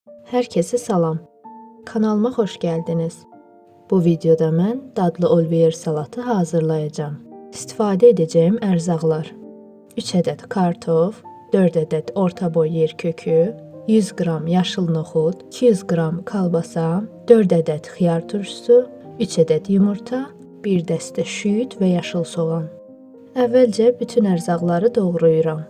Herkese salam. Kanalıma xoş gəldiniz. Bu videoda mən dadlı olviyer salatı hazırlayacağım. İstifadə edəcəyim ərzaqlar: 3 ədəd kartof, 4 ədəd orta boy yer kökü, 100 qram yaşıl noxud, 200 qram kalbasa, 4 ədəd xiyar turşusu, 3 ədəd yumurta, 1 dəstə şüyüd və yaşıl soğan. Əvvəlcə bütün ərzaqları doğrayıram.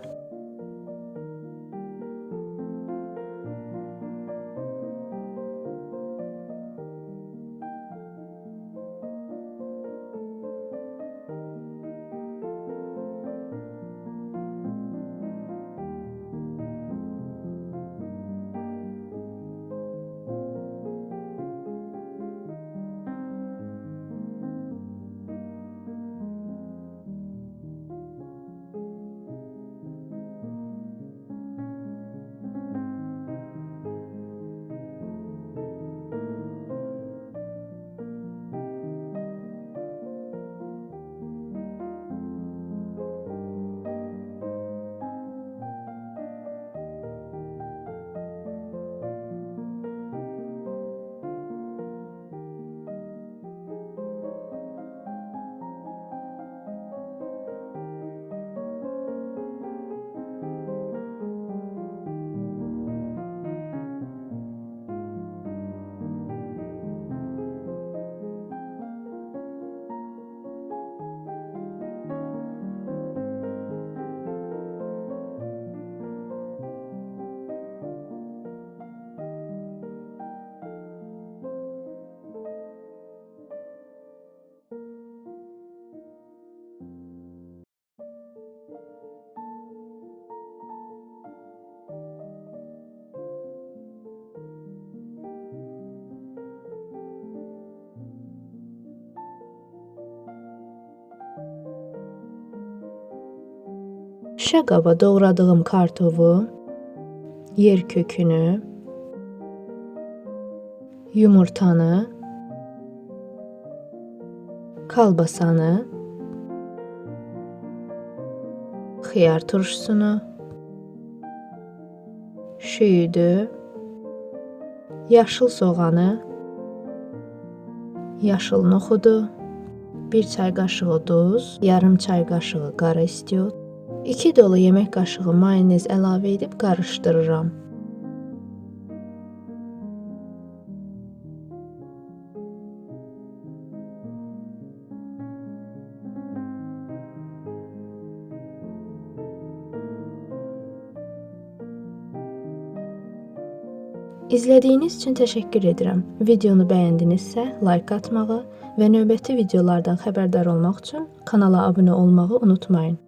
Şişə qaba doğradığım kartofu, yer kökünü, yumurtanı, kalbasanı, xiyar turşusunu, şüyüdü, yaşıl soğanı, yaşıl noxudu, 1 çay qaşığı duz, yarım çay qaşığı qara istiot, 2 dolu yemək qaşığı mayonez əlavə edib qarışdırıram. İzlədiyiniz üçün təşəkkür edirəm. Videonu bəyəndinizsə, like atmağı və növbəti videolardan xəbərdar olmaq üçün kanala abunə olmağı unutmayın.